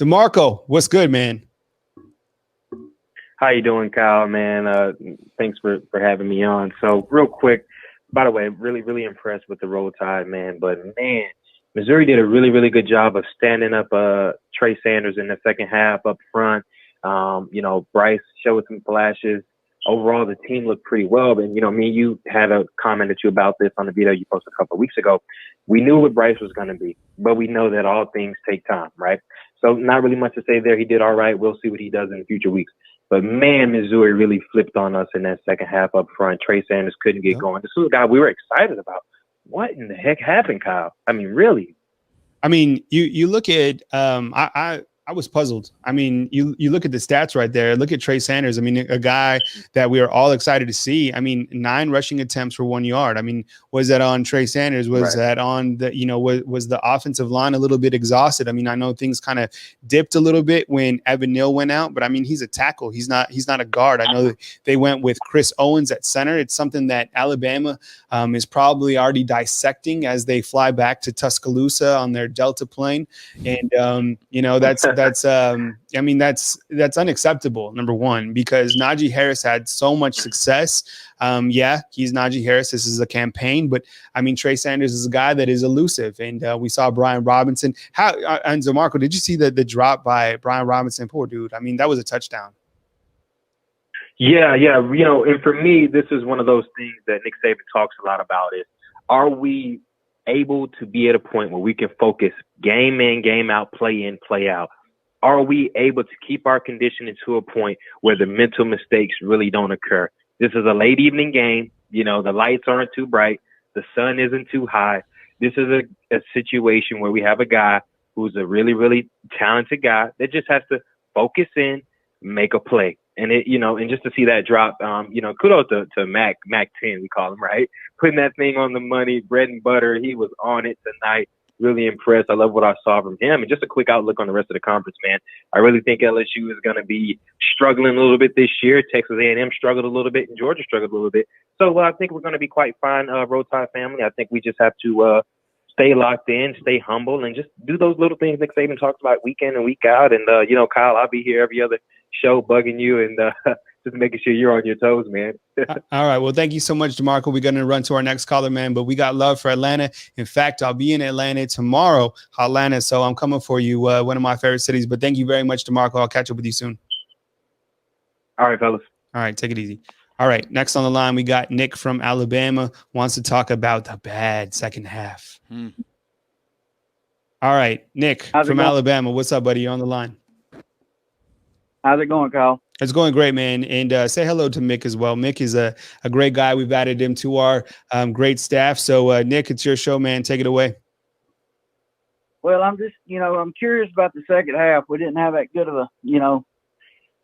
Demarco, what's good, man? How you doing, Kyle, man? Thanks for having me on. So real quick, by the way, really, really impressed with the Roll Tide, man. But, man, Missouri did a really, really good job of standing up Trey Sanders in the second half up front. Bryce showed some flashes. Overall, the team looked pretty well. And, me and you had a comment about this on the video you posted a couple of weeks ago. We knew what Bryce was going to be, but we know that all things take time, right? So not really much to say there. He did all right. We'll see what he does in future weeks. But, man, Missouri really flipped on us in that second half up front. Trey Sanders couldn't get going. This was a guy we were excited about. What in the heck happened, Kyle? I mean, really? I mean, you look at I was puzzled. I mean, you look at the stats right there. Look at Trey Sanders. I mean, a guy that we are all excited to see. I mean, 9 rushing attempts for 1 yard. I mean, was that on Trey Sanders? Was that on the, was the offensive line a little bit exhausted? I mean, I know things kind of dipped a little bit when Evan Neal went out, but I mean, he's a tackle. He's not a guard. I know that they went with Chris Owens at center. It's something that Alabama is probably already dissecting as they fly back to Tuscaloosa on their Delta plane. And, that's unacceptable, number one, because Najee Harris had so much success. He's Najee Harris. This is a campaign, but I mean, Trey Sanders is a guy that is elusive. And we saw Brian Robinson. And Demarco, did you see the drop by Brian Robinson? Poor dude. I mean, that was a touchdown. Yeah. And for me, this is one of those things that Nick Saban talks a lot about is, are we able to be at a point where we can focus game in, game out, play in, play out? Are we able to keep our conditioning to a point where the mental mistakes really don't occur? This is a late evening game. The lights aren't too bright. The sun isn't too high. This is a situation where we have a guy who's a really, really talented guy that just has to focus in, make a play. And and just to see that drop, kudos to Mac 10, we call him, right? Putting that thing on the money, bread and butter. He was on it tonight. Really impressed. I love what I saw from him. And just a quick outlook on the rest of the conference, man. I really think LSU is going to be struggling a little bit this year. Texas A&M struggled a little bit, and Georgia struggled a little bit. So I think we're going to be quite fine, Roll Tide family. I think we just have to stay locked in, stay humble, and just do those little things Nick Saban talks about week in and week out. And, Kyle, I'll be here every other show bugging you and just making sure you're on your toes, man. All right. Well, thank you so much, DeMarco. We're going to run to our next caller, man, but we got love for Atlanta. In fact, I'll be in Atlanta tomorrow, Atlanta. So I'm coming for you, one of my favorite cities. But thank you very much, DeMarco. I'll catch up with you soon. All right, fellas. All right. Take it easy. All right. Next on the line, we got Nick from Alabama, wants to talk about the bad second half. All right. Nick from Alabama. What's up, buddy? You're on the line. How's it going, Kyle? It's going great, man. And say hello to Mick as well. Mick is a great guy. We've added him to our great staff. So, Nick, it's your show, man. Take it away. Well, I'm just, I'm curious about the second half. We didn't have that good of a,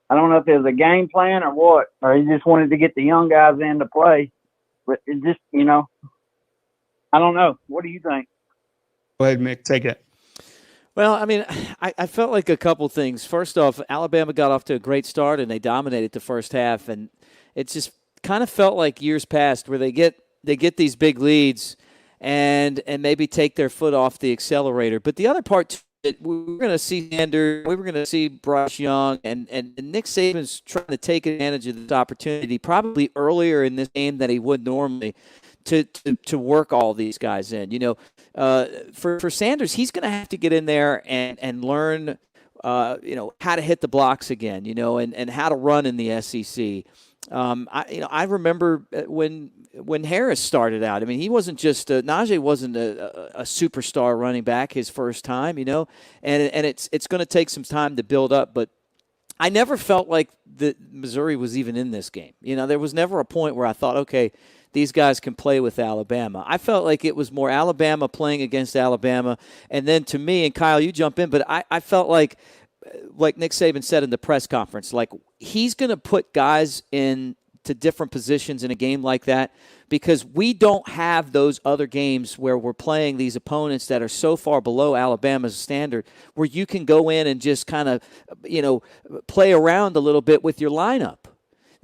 I don't know if it was a game plan or what, or he just wanted to get the young guys in to play. But it just, I don't know. What do you think? Go ahead, Mick. Take it. Well, I mean, I felt like a couple things. First off, Alabama got off to a great start, and they dominated the first half. And it just kind of felt like years past where they get these big leads and maybe take their foot off the accelerator. But the other part, we were going to see Sanders, we were going to see Bryce Young, and Nick Saban's trying to take advantage of this opportunity probably earlier in this game than he would normally to work all these guys in. For Sanders, he's going to have to get in there and learn, how to hit the blocks again, and how to run in the SEC. I remember when Harris started out. I mean, he wasn't just Najee wasn't a superstar running back his first time, and it's going to take some time to build up. But I never felt like Missouri was even in this game. There was never a point where I thought, okay, these guys can play with Alabama. I felt like it was more Alabama playing against Alabama. And then to me, and Kyle, you jump in, but I felt like Nick Saban said in the press conference, like he's going to put guys in to different positions in a game like that because we don't have those other games where we're playing these opponents that are so far below Alabama's standard where you can go in and just kind of, play around a little bit with your lineup.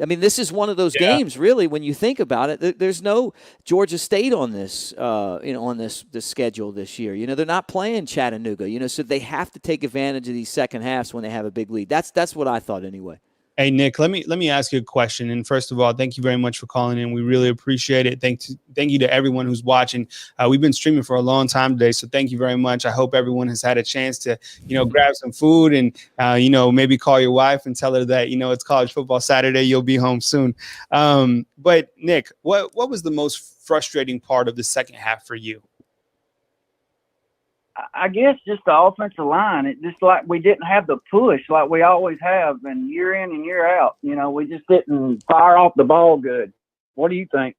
I mean, this is one of those games, really, when you think about it. There's no Georgia State on this, on this schedule this year. They're not playing Chattanooga. So they have to take advantage of these second halves when they have a big lead. That's what I thought anyway. Hey, Nick, let me ask you a question. And first of all, thank you very much for calling in. We really appreciate it. Thank you to everyone who's watching. We've been streaming for a long time today, so thank you very much. I hope everyone has had a chance to, grab some food and, maybe call your wife and tell her that, it's College Football Saturday. You'll be home soon. But Nick, what was the most frustrating part of the second half for you? I guess just the offensive line. It just like we didn't have the push like we always have, and year in and year out. We just didn't fire off the ball good. What do you think?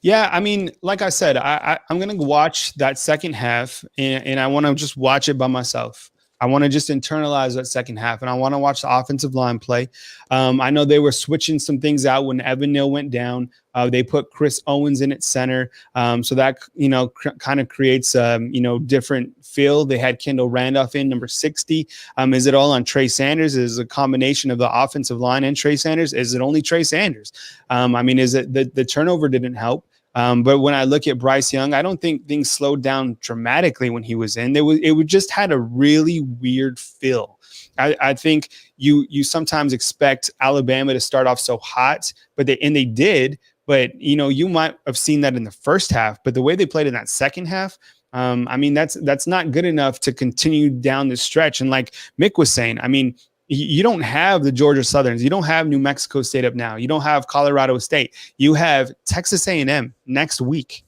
Yeah, I mean, like I said, I'm going to watch that second half, and I want to just watch it by myself. I want to just internalize that second half, and I want to watch the offensive line play. I know they were switching some things out when Evan Neal went down. They put Chris Owens in at center, so that kind of creates different feel. They had Kendall Randolph in number 60. Is it all on Trey Sanders? Is it a combination of the offensive line and Trey Sanders? Is it only Trey Sanders? Is it the turnover didn't help? But when I look at Bryce Young, I don't think things slowed down dramatically when he was in. It just had a really weird feel. I think you sometimes expect Alabama to start off so hot, but they did. But you might have seen that in the first half. But the way they played in that second half, that's not good enough to continue down the stretch. And like Mick was saying, you don't have the Georgia Southerns. You don't have New Mexico State up now. You don't have Colorado State. You have Texas A&M next week.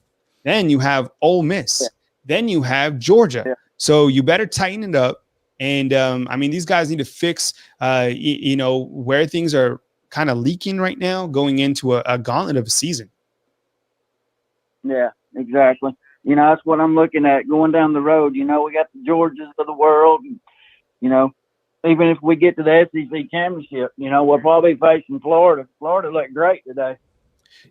Then you have Ole Miss. Yeah. Then you have Georgia. Yeah. So you better tighten it up. And, these guys need to fix, where things are kind of leaking right now going into a gauntlet of a season. Yeah, exactly. That's what I'm looking at going down the road. We got the Georgias of the world. And, even if we get to the SEC championship, we'll probably be facing Florida. Florida looked great today.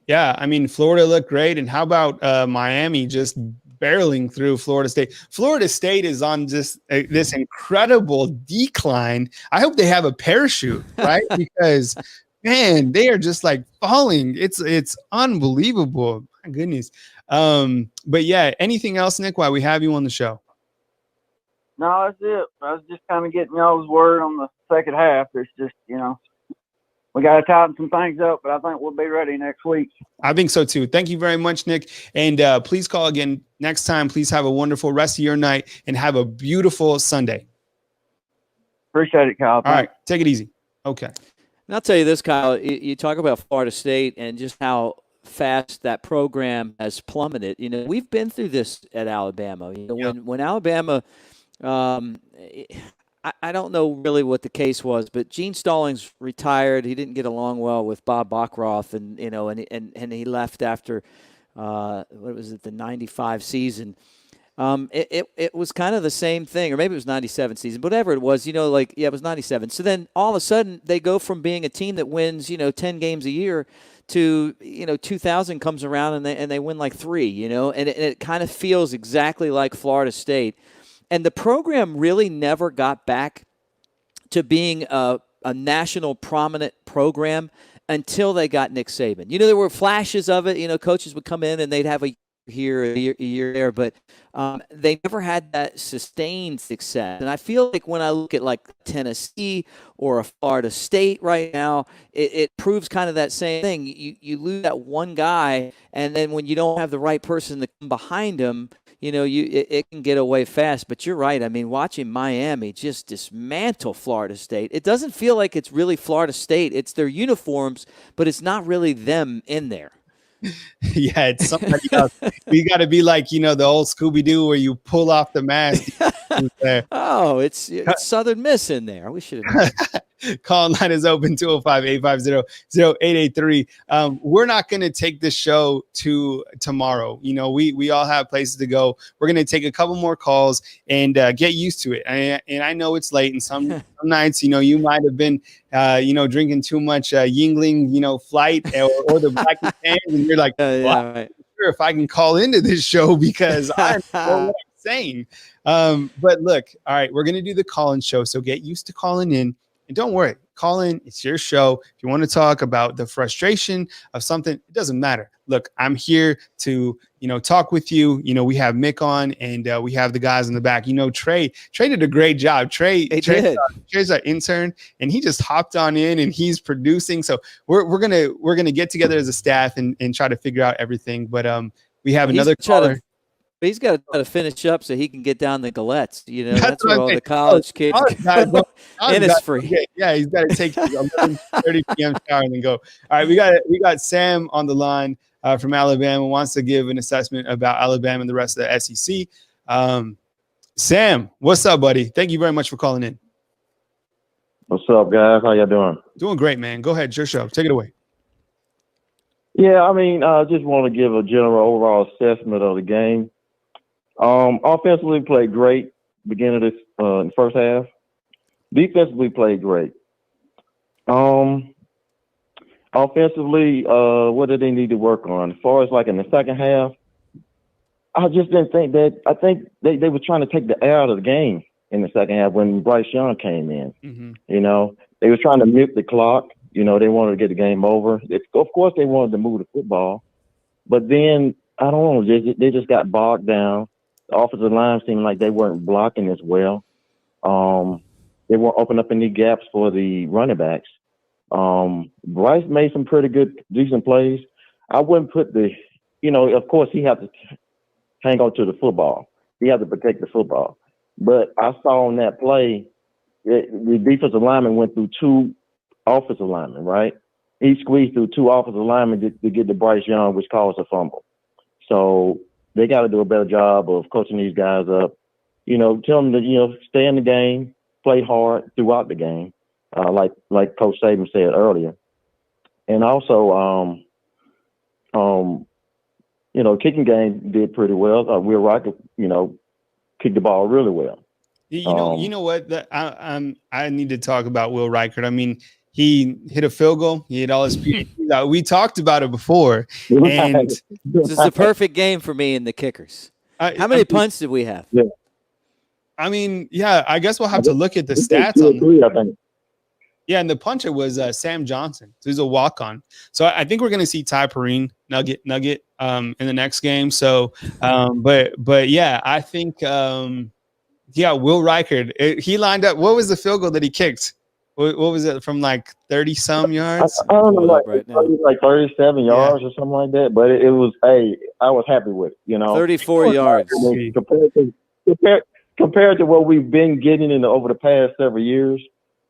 Yeah, Florida looked great. And how about Miami just barreling through Florida State? Florida State is on just this incredible decline. I hope they have a parachute, right? Because, man, they are just like falling. It's unbelievable. My goodness. But, yeah, anything else, Nick, while we have you on the show? No, that's it. I was just kind of getting y'all's word on the second half. It's just, we got to tighten some things up, but I think we'll be ready next week. I think so, too. Thank you very much, Nick. And please call again next time. Please have a wonderful rest of your night and have a beautiful Sunday. Appreciate it, Kyle. All right. Take it easy. Okay. And I'll tell you this, Kyle. You talk about Florida State and just how fast that program has plummeted. We've been through this at Alabama. When Alabama – I don't know really what the case was, but Gene Stallings retired. He didn't get along well with Bob Bachroth, and he left after the 95 season. It was kind of the same thing, or maybe it was 97 season, whatever it was. It was 97. So then all of a sudden they go from being a team that wins 10 games a year to 2000 comes around and they win like 3. And it kind of feels exactly like Florida State. And the program really never got back to being a national prominent program until they got Nick Saban. There were flashes of it. Coaches would come in and they'd have a year here, a year there, but they never had that sustained success. And I feel like when I look at like Tennessee or a Florida State right now, it proves kind of that same thing. You lose that one guy, and then when you don't have the right person to come behind him, it can get away fast. But you're right. Watching Miami just dismantle Florida State, it doesn't feel like it's really Florida State. It's their uniforms, but it's not really them in there. Yeah, it's somebody else. We got to be like, the old Scooby-Doo where you pull off the mask. Oh, it's Southern Miss in there. We should have. Call line is open, 205-850-0883. We're not going to take this show to tomorrow. We all have places to go. We're going to take a couple more calls and get used to it. And I know it's late, and some nights, you might have been, drinking too much Yingling, Flight or the Black Cans, and you're like, well, I'm not sure if I can call into this show because I don't know what I'm saying. But look, all right, we're going to do the call-in show, so get used to calling in. And don't worry, call in. It's your show. If you want to talk about the frustration of something, it doesn't matter. Look, I'm here to, talk with you. We have Mick on, and we have the guys in the back. Trey did a great job. Trey's our intern, and he just hopped on in, and he's producing. So we're gonna get together as a staff and try to figure out everything. But we have another caller. He's got to try to finish up so he can get down the Gillettes. That's where all the college kids go. And it's free. Yeah, he's got to take his 11:30 p.m. shower and then go. All right, we got Sam on the line from Alabama, wants to give an assessment about Alabama and the rest of the SEC. Sam, what's up, buddy? Thank you very much for calling in. What's up, guys? How y'all doing? Doing great, man. Go ahead, your show. Take it away. Yeah, I just want to give a general overall assessment of the game. Offensively played great beginning of this in the first half. Defensively played great. Offensively, what did they need to work on? As far as like in the second half, I just didn't think that. I think they were trying to take the air out of the game in the second half when Bryce Young came in. Mm-hmm. They were trying to milk the clock. They wanted to get the game over. Of course, they wanted to move the football, but then I don't know. They just got bogged down. The offensive line seemed like they weren't blocking as well. They weren't opening up any gaps for the running backs. Bryce made some pretty good, decent plays. I wouldn't put of course he had to hang on to the football. He had to protect the football. But I saw on that play, the defensive lineman went through two offensive linemen, right? He squeezed through two offensive linemen to get to Bryce Young, which caused a fumble. So they got to do a better job of coaching these guys up. Tell them to, stay in the game, play hard throughout the game, like Coach Saban said earlier. And also, kicking game did pretty well. Will Riker, kicked the ball really well. You know what? I need to talk about Will Reichert. I mean, he hit a field goal. He hit all his PATs. We talked about it before. And this is a perfect game for me in the kickers. How many punts did we have? Yeah. I guess we'll have to look at the stats on. Yeah, and the puncher was Sam Johnson. So he's a walk-on. So I think we're going to see Ty Perrine nugget in the next game. So, but yeah, I think Will Reichert. He lined up. What was the field goal that he kicked? What was it, from like 30 some yards? I don't know, like 37 yards or something like that. But it was, I was happy with it, 34 yards. Compared to what we've been getting over the past several years,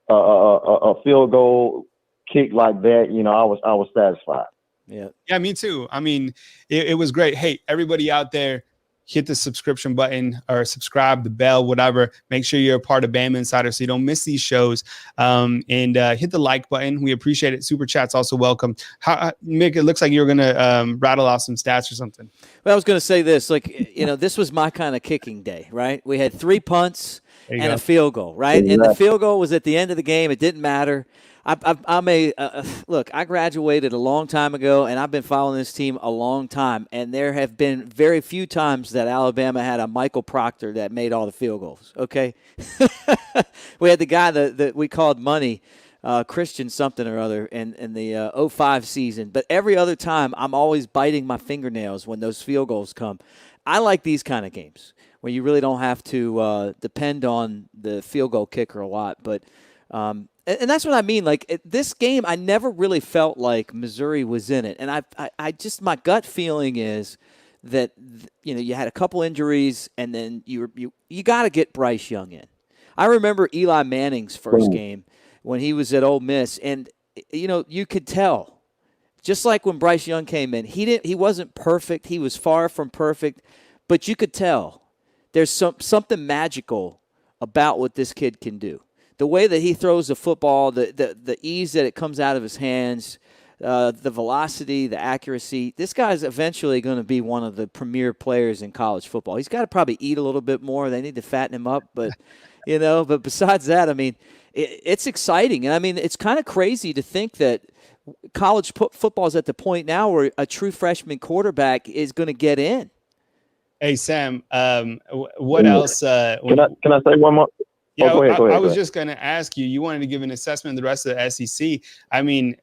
a field goal kick like that, I was satisfied. Yeah, me too. I mean, it was great. Hey, everybody out there, hit the subscription button or subscribe, the bell, whatever. Make sure you're a part of Bama Insider so you don't miss these shows. And hit the like button. We appreciate it. Super chat's also welcome. Mick, it looks like you're going to rattle off some stats or something. Well, I was going to say this. This was my kind of kicking day, right? We had 3 punts and a field goal, right? And the field goal was at the end of the game. It didn't matter. Look, I graduated a long time ago, and I've been following this team a long time, and there have been very few times that Alabama had a Michael Proctor that made all the field goals, okay? We had the guy that we called Money, Christian something or other, in the 05 season. But every other time, I'm always biting my fingernails when those field goals come. I like these kind of games where you really don't have to depend on the field goal kicker a lot, but and that's what I mean. Like, this game, I never really felt like Missouri was in it. And I just, my gut feeling is that, you had a couple injuries, and then you got to get Bryce Young in. I remember Eli Manning's first game when he was at Ole Miss, and, you could tell. Just like when Bryce Young came in, he wasn't perfect. He was far from perfect, but you could tell there's something magical about what this kid can do. The way that he throws the football, the ease that it comes out of his hands, the velocity, the accuracy. This guy's eventually going to be one of the premier players in college football. He's got to probably eat a little bit more. They need to fatten him up. But, but besides that, I mean, it's exciting. And, I mean, it's kind of crazy to think that college football is at the point now where a true freshman quarterback is going to get in. Hey, Sam, what else? Can I say one more? Yeah, go ahead. I was just going to ask you. You wanted to give an assessment of the rest of the SEC. I mean,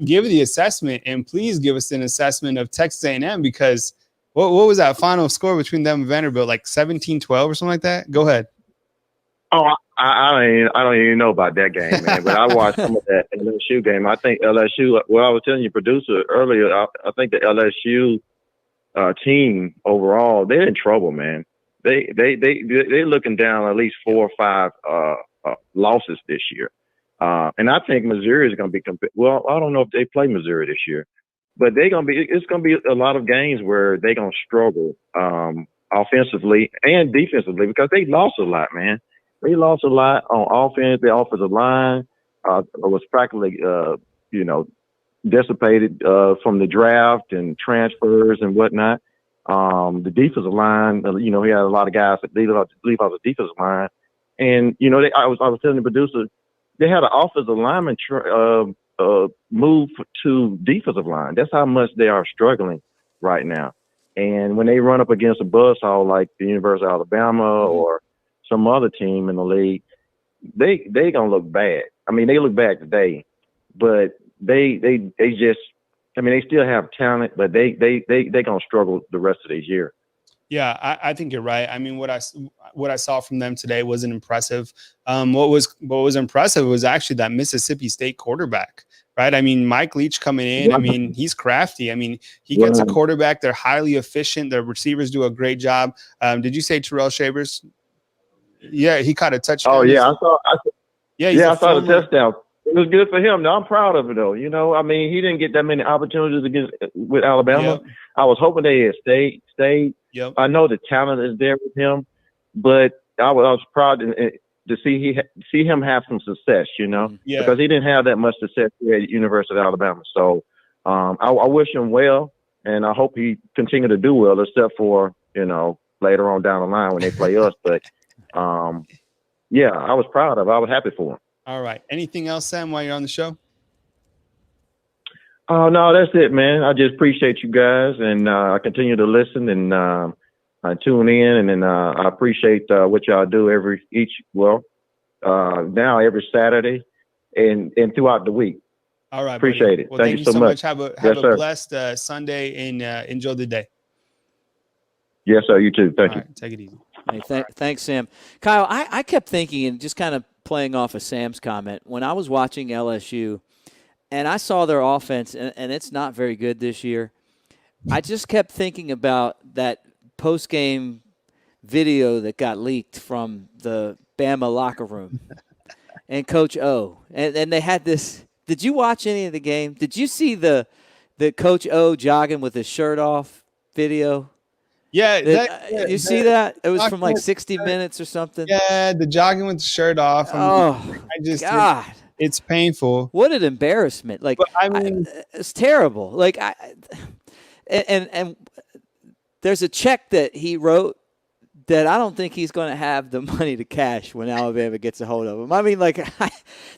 give the assessment, and please give us an assessment of Texas A&M, because what was that final score between them and Vanderbilt? Like 17-12 or something like that? Go ahead. Oh, I don't even know about that game, man. But I watched some of that LSU game. I think LSU. Well, I was telling you, producer earlier. I think the LSU team overall, they're in trouble, man. They're looking down at least 4 or 5 losses this year, and I think Missouri is going to be. Well, I don't know if they play Missouri this year, but they're going to be. It's going to be a lot of games where they're going to struggle offensively and defensively, because they lost a lot, man. They lost a lot on offense. Their offensive line was practically, dissipated from the draft and transfers and whatnot. The defensive line, he had a lot of guys that leave off the defensive line. And, I was telling the producer, they had an offensive lineman move to defensive line. That's how much they are struggling right now. And when they run up against a buzzsaw like the University of Alabama or some other team in the league, they gonna look bad. I mean, they look bad today, but they just, they still have talent, but they gonna struggle the rest of this year. Yeah, I think you're right. I mean, what I saw from them today wasn't impressive. What was impressive was actually that Mississippi State quarterback, right? I mean, Mike Leach coming in, I mean, he's crafty. I mean, he gets a quarterback. They're highly efficient. Their receivers do a great job. Did you say Terrell Shavers? Yeah, he caught a touchdown. Oh, yeah, I saw the touchdown. It was good for him. I'm proud of it, though. He didn't get that many opportunities with Alabama. Yep. I was hoping they had stayed. Yep. I know the talent is there with him, but I was proud to see him have some success, because he didn't have that much success here at the University of Alabama. So I wish him well, and I hope he continue to do well, except for, later on down the line when they play us. But, I was proud of it. I was happy for him. All right. Anything else, Sam, while you're on the show? Oh, no, that's it, man. I just appreciate you guys, and I continue to listen and I tune in, and then I appreciate what y'all do every Saturday and throughout the week. All right. Appreciate it. Well, thank you so much. Have a blessed Sunday, and enjoy the day. Yes, sir. You too. Thank you. Right, take it easy. Hey, thanks, Sam. Kyle, I kept thinking, and just kind of playing off of Sam's comment, when I was watching LSU and I saw their offense, and it's not very good this year, I just kept thinking about that post-game video that got leaked from the Bama locker room and Coach O. And they had this – did you watch any of the game? Did you see the Coach O jogging with his shirt off video? Yeah. You see that? It was from like 60 Minutes or something. Yeah, the jogging with the shirt off. God. It's painful. What an embarrassment. Like, it's terrible. Like, and there's a check that he wrote that I don't think he's going to have the money to cash when Alabama gets a hold of him. I mean, like,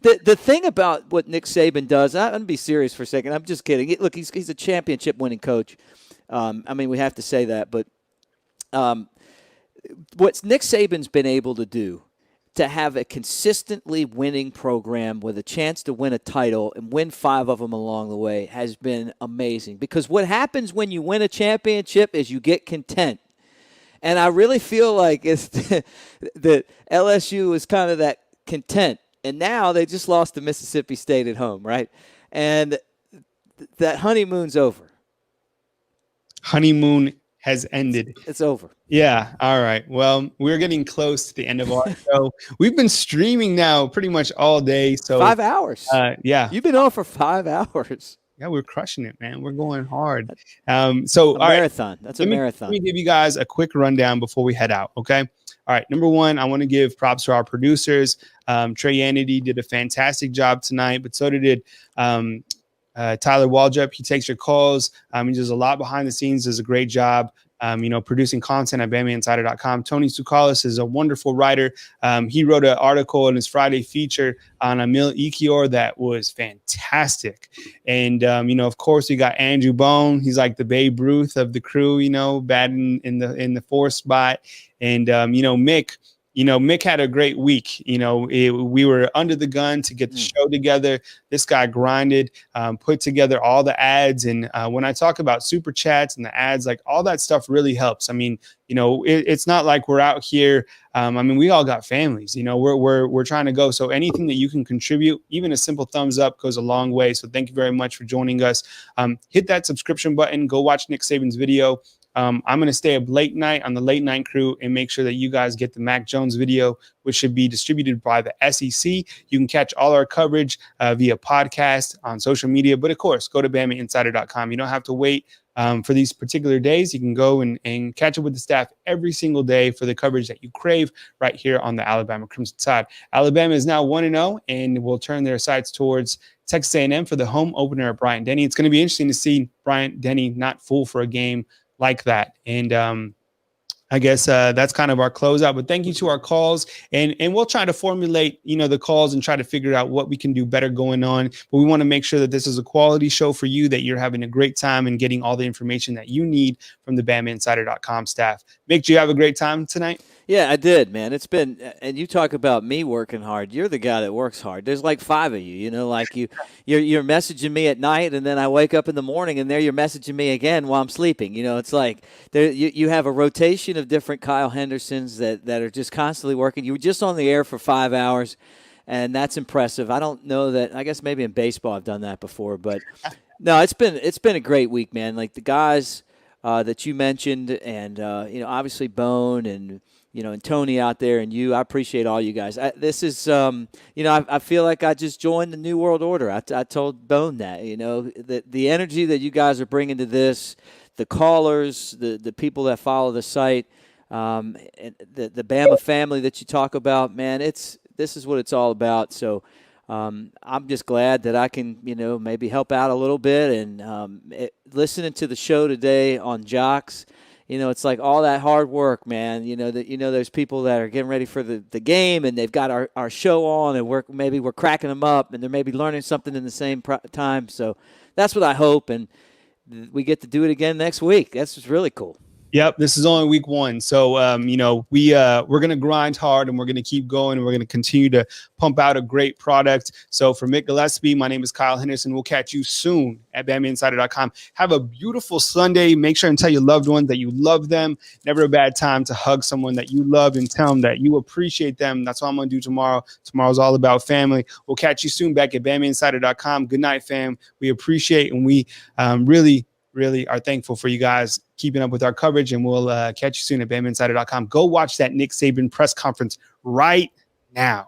the thing about what Nick Saban does, I'm going to be serious for a second. I'm just kidding. Look, he's a championship-winning coach. We have to say that. But what Nick Saban's been able to do, to have a consistently winning program with a chance to win a title and win 5 of them along the way, has been amazing. Because what happens when you win a championship is you get content. And I really feel like it's that LSU is kind of that content. And now they just lost to Mississippi State at home, right? And that honeymoon's over. Honeymoon has ended. It's over. Yeah. All right. Well, we're getting close to the end of our show. We've been streaming now pretty much all day. So 5 hours. Yeah. You've been on for 5 hours. Yeah, we're crushing it, man. We're going hard. So a marathon. Right. That's a marathon. Let me give you guys a quick rundown before we head out. Okay. All right. Number one, I want to give props to our producers. Trey Yanity did a fantastic job tonight, but so did Tyler Waldrop. He takes your calls. He does a lot behind the scenes, does a great job, producing content at BamaInsider.com. Tony Tsoukalis is a wonderful writer. He wrote an article in his Friday feature on Emil Ekiyor that was fantastic. And, of course, we got Andrew Bone. He's like the Babe Ruth of the crew, batting in the 4th spot. And, Mick, Mick had a great week. We were under the gun to get the show together. This guy grinded, put together all the ads. And when I talk about super chats and the ads, like all that stuff really helps. I mean, it's not like we're out here. We all got families, we're trying to go. So anything that you can contribute, even a simple thumbs up goes a long way. So thank you very much for joining us. Hit that subscription button, go watch Nick Saban's video. I'm going to stay up late night on the late night crew and make sure that you guys get the Mac Jones video, which should be distributed by the SEC. You can catch all our coverage via podcast on social media. But of course, go to BamaInsider.com. You don't have to wait for these particular days. You can go and catch up with the staff every single day for the coverage that you crave right here on the Alabama Crimson side. Alabama is now 1-0 and will turn their sights towards Texas A&M for the home opener at Bryant-Denny. It's going to be interesting to see Bryant-Denny not full for a game like that. And I guess that's kind of our closeout. But thank you to our calls. And we'll try to formulate, the calls and try to figure out what we can do better going on. But we want to make sure that this is a quality show for you, that you're having a great time and getting all the information that you need from the BamaInsider.com staff. Mick, do you have a great time tonight? Yeah, I did, man. It's been, and you talk about me working hard. You're the guy that works hard. There's like 5 of you, you're messaging me at night, and then I wake up in the morning, and there you're messaging me again while I'm sleeping. It's like you have a rotation of different Kyle Hendersons that are just constantly working. You were just on the air for 5 hours, and that's impressive. I don't know that. I guess maybe in baseball I've done that before, but no, it's been a great week, man. Like the guys that you mentioned, and obviously Bone and Tony out there, and I appreciate all you guys. This is, I feel like I just joined the New World Order. I told Bone that, the energy that you guys are bringing to this, the callers, the people that follow the site, and the Bama family that you talk about, man, this is what it's all about. So I'm just glad that I can, maybe help out a little bit. And listening to the show today on Jocks, it's like all that hard work, man. There's people that are getting ready for the game, and they've got our show on, and we're cracking them up, and they're maybe learning something in the same time. So that's what I hope, and we get to do it again next week. That's just really cool. Yep, this is only week 1. So, we're going to grind hard, and we're going to keep going, and we're going to continue to pump out a great product. So for Mick Gillespie, my name is Kyle Henderson. We'll catch you soon at BamaInsider.com. Have a beautiful Sunday. Make sure and tell your loved ones that you love them. Never a bad time to hug someone that you love and tell them that you appreciate them. That's what I'm going to do tomorrow. Tomorrow's all about family. We'll catch you soon back at BamaInsider.com. Good night, fam. We appreciate and we really are thankful for you guys keeping up with our coverage, and we'll catch you soon at BamaInsider.com. Go watch that Nick Saban press conference right now.